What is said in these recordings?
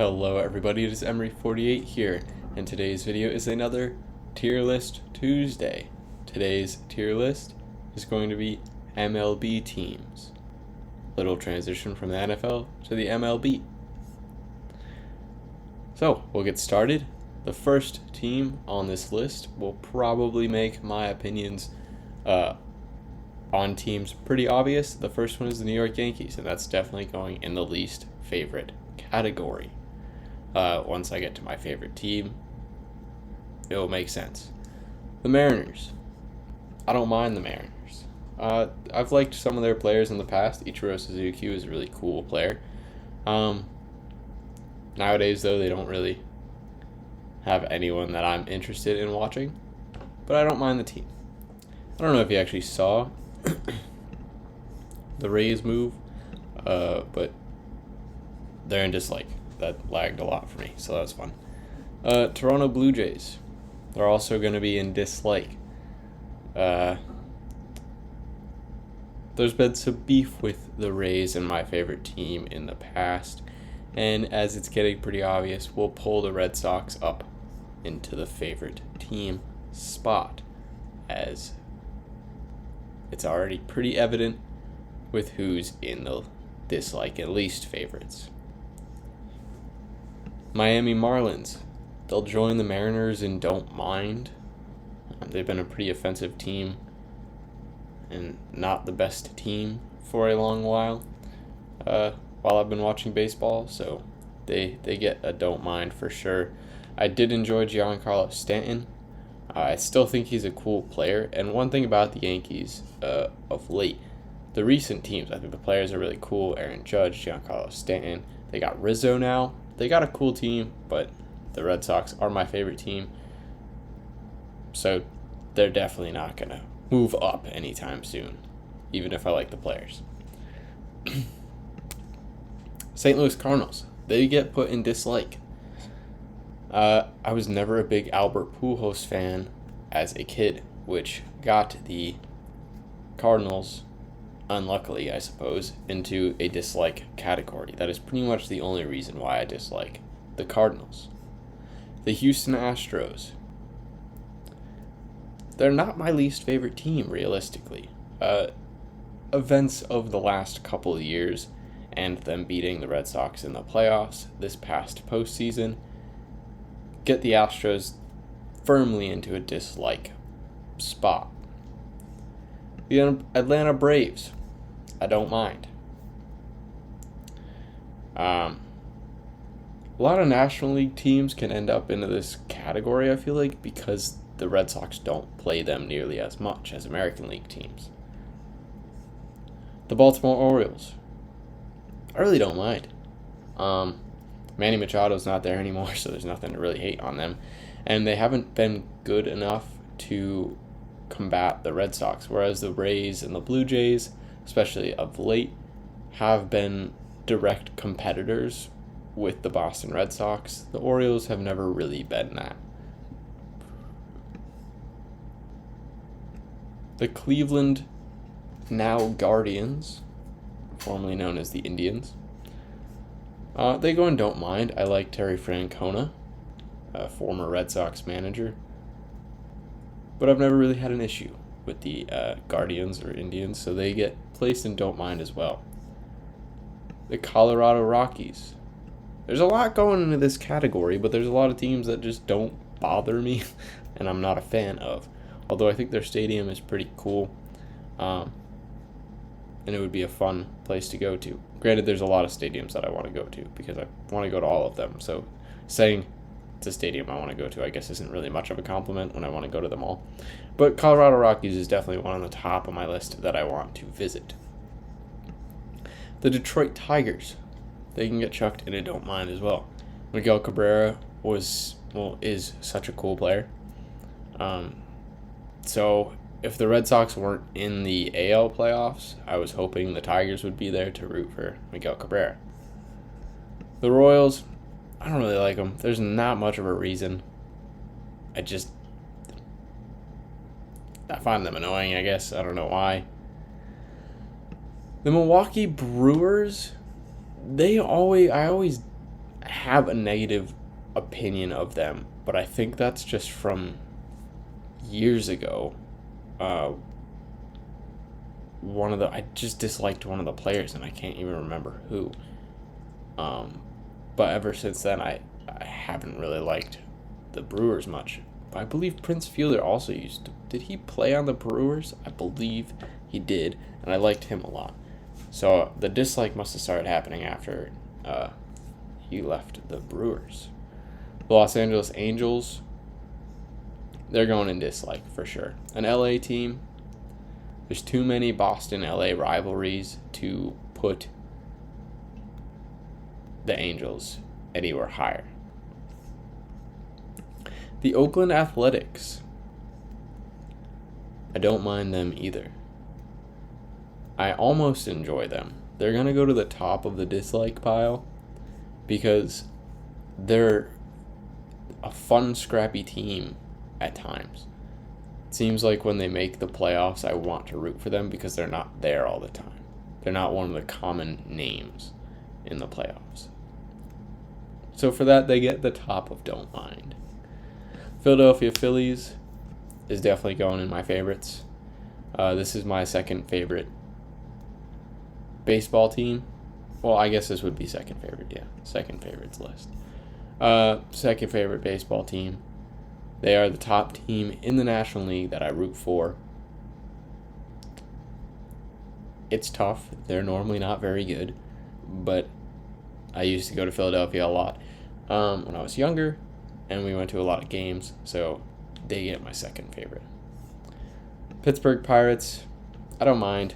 Hello everybody, it is Emery48 here, and today's video is another Tier List Tuesday. Today's tier list is going to be MLB teams. Little transition from the NFL to the MLB. So, we'll get started. The first team on this list will probably make my opinions on teams pretty obvious. The first one is the New York Yankees, and that's definitely going in the least favorite category. Once I get to my favorite team, it will make sense. The Mariners. I don't mind the Mariners. I've liked some of their players in the past. Ichiro Suzuki is a really cool player. Nowadays, though, they don't really have anyone that I'm interested in watching, but I don't mind the team. I don't know if you actually saw the Rays move, but they're in dislike. That lagged a lot for me, so that was fun. Toronto Blue Jays. They're also going to be in dislike. There's been some beef with the Rays and my favorite team in the past, and as it's getting pretty obvious, we'll pull the Red Sox up into the favorite team spot, as it's already pretty evident with who's in the dislike and least favorites. Miami Marlins. They'll join the Mariners and don't mind. They've been a pretty offensive team and not the best team for a long while while I've been watching baseball, so they get a don't mind for sure. I did enjoy Giancarlo Stanton. I still think he's a cool player, and one thing about the Yankees of late, the recent teams, I think the players are really cool. Aaron Judge, Giancarlo Stanton. They got Rizzo now. They got a cool team, but the Red Sox are my favorite team, so they're definitely not going to move up anytime soon, even if I like the players. St. Louis Cardinals. They get put in dislike. I was never a big Albert Pujols fan as a kid, which got the Cardinals, unluckily I suppose, into a dislike category. That is pretty much the only reason why I dislike the Cardinals. The Houston Astros. They're not my least favorite team, realistically. Events of the last couple of years and them beating the Red Sox in the playoffs this past postseason get the Astros firmly into a dislike spot. The Atlanta Braves. I don't mind. A lot of National League teams can end up into this category, I feel like, because the Red Sox don't play them nearly as much as American League teams. The Baltimore Orioles. I really don't mind. Manny Machado's not there anymore, so there's nothing to really hate on them. And they haven't been good enough to combat the Red Sox, whereas the Rays and the Blue Jays, especially of late, have been direct competitors with the Boston Red Sox. The Orioles have never really been that. The Cleveland, now Guardians, formerly known as the Indians. They go and don't mind. I like Terry Francona, a former Red Sox manager, but I've never really had an issue with the Guardians or Indians, so they get placed in don't mind as well. The Colorado Rockies. There's a lot going into this category, but there's a lot of teams that just don't bother me, and I'm not a fan of. Although I think their stadium is pretty cool, and it would be a fun place to go to. Granted, there's a lot of stadiums that I want to go to, because I want to go to all of them, so saying it's a stadium I want to go to, I guess, isn't really much of a compliment when I want to go to them all. But Colorado Rockies is definitely one on the top of my list that I want to visit. The Detroit Tigers. They can get chucked and I don't mind as well. Miguel Cabrera is such a cool player. So if the Red Sox weren't in the AL playoffs, I was hoping the Tigers would be there to root for Miguel Cabrera. The Royals, I don't really like them. There's not much of a reason. I find them annoying, I guess. I don't know why. The Milwaukee Brewers, I always have a negative opinion of them, but I think that's just from years ago. I just disliked one of the players, and I can't even remember who. But ever since then, I haven't really liked the Brewers much. I believe Prince Fielder also did he play on the Brewers? I believe he did, and I liked him a lot. So the dislike must have started happening after he left the Brewers. The Los Angeles Angels, they're going in dislike for sure. An LA team, there's too many Boston-LA rivalries to put the Angels anywhere higher. The Oakland Athletics, I don't mind them either. I almost enjoy them. They're going to go to the top of the dislike pile because they're a fun, scrappy team at times. It seems like when they make the playoffs, I want to root for them because they're not there all the time. They're not one of the common names in the playoffs. So for that, they get the top of don't mind. Philadelphia Phillies is definitely going in my favorites. This is my second favorite baseball team. Well, I guess this would be second favorite, yeah. Second favorites list. Second favorite baseball team. They are the top team in the National League that I root for. It's tough. They're normally not very good, but I used to go to Philadelphia a lot when I was younger, and we went to a lot of games, so they get my second favorite. Pittsburgh Pirates, I don't mind.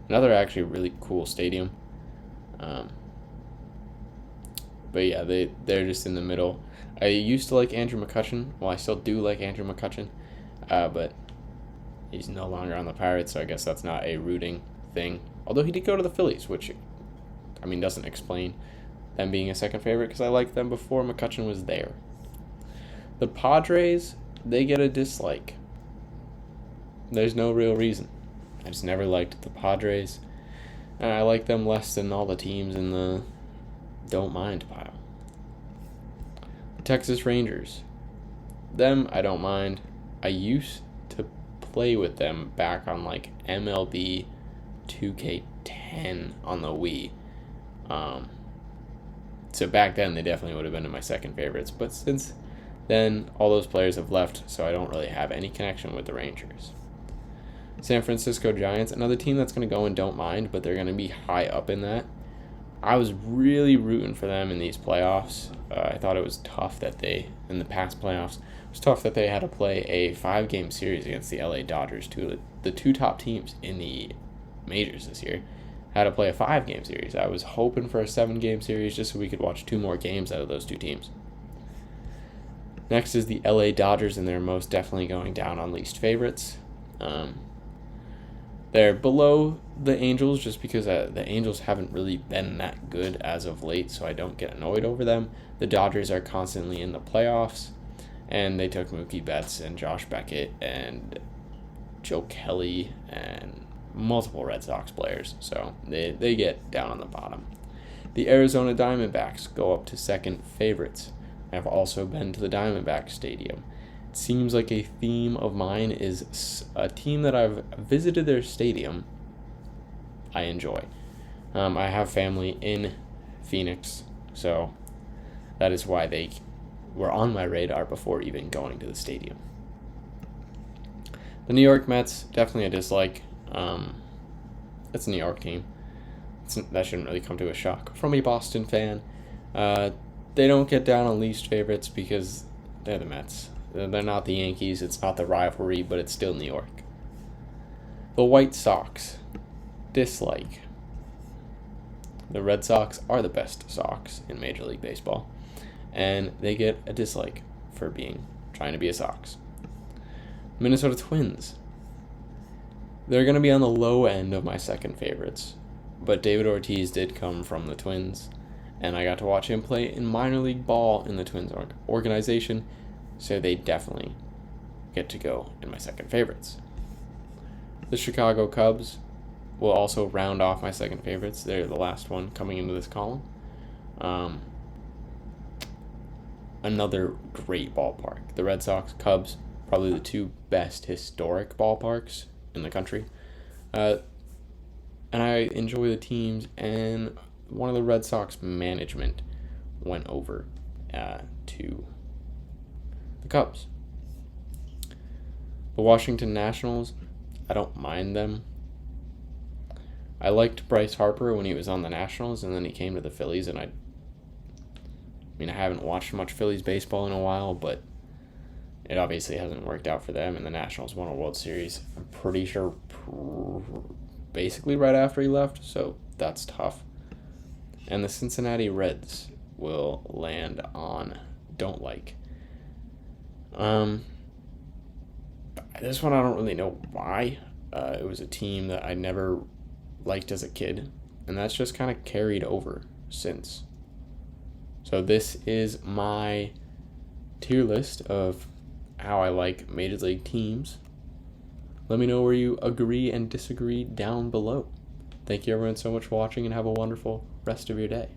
Another actually really cool stadium. But yeah, they're just in the middle. I used to like Andrew McCutchen. Well, I still do like Andrew McCutchen, but he's no longer on the Pirates, so I guess that's not a rooting thing. Although he did go to the Phillies, which, doesn't explain them being a second favorite because I liked them before McCutchen was there. The Padres, they get a dislike. There's no real reason. I just never liked the Padres. And I like them less than all the teams in the don't mind pile. The Texas Rangers. Them, I don't mind. I used to play with them back on like MLB 2K10 on the Wii. So back then they definitely would have been in my second favorites. But since then, all those players have left, so I don't really have any connection with the Rangers. San Francisco Giants, another team that's going to go and don't mind, but they're going to be high up in that. I was really rooting for them in these playoffs. I thought it was tough that in the past playoffs, it was tough that they had to play a 5-game series against the LA Dodgers, the two top teams in the majors this year. Had to play a 5-game series. I was hoping for a 7-game series just so we could watch 2 more games out of those two teams. Next is the LA Dodgers, and they're most definitely going down on least favorites. They're below the Angels just because the Angels haven't really been that good as of late, so I don't get annoyed over them. The Dodgers are constantly in the playoffs, and they took Mookie Betts and Josh Beckett and Joe Kelly and multiple Red Sox players, so they get down on the bottom. The Arizona Diamondbacks go up to second favorites. I've also been to the Diamondbacks Stadium. It seems like a theme of mine is a team that I've visited their stadium I enjoy. I have family in Phoenix, so that is why they were on my radar before even going to the stadium. The New York Mets, definitely a dislike. It's a New York team. That shouldn't really come to a shock from a Boston fan. They don't get down on least favorites because they're the Mets. They're not the Yankees. It's not the rivalry, but it's still New York. The White Sox, dislike. The Red Sox are the best Sox in Major League Baseball, and they get a dislike for trying to be a Sox. Minnesota Twins. They're going to be on the low end of my second favorites, but David Ortiz did come from the Twins, and I got to watch him play in minor league ball in the Twins organization, so they definitely get to go in my second favorites. The Chicago Cubs will also round off my second favorites. They're the last one coming into this column. another great ballpark. The Red Sox, Cubs, probably the two best historic ballparks in the country. And I enjoy the teams, and one of the Red Sox management went over to the Cubs. The Washington Nationals, I don't mind them. I liked Bryce Harper when he was on the Nationals, and then he came to the Phillies, and I haven't watched much Phillies baseball in a while, but it obviously hasn't worked out for them, and the Nationals won a World Series, I'm pretty sure, basically right after he left, so that's tough. And the Cincinnati Reds will land on don't like. This one I don't really know why. It was a team that I never liked as a kid, and that's just kind of carried over since. So this is my tier list of how I like Major League teams. Let me know where you agree and disagree down below. Thank you everyone so much for watching, and have a wonderful rest of your day.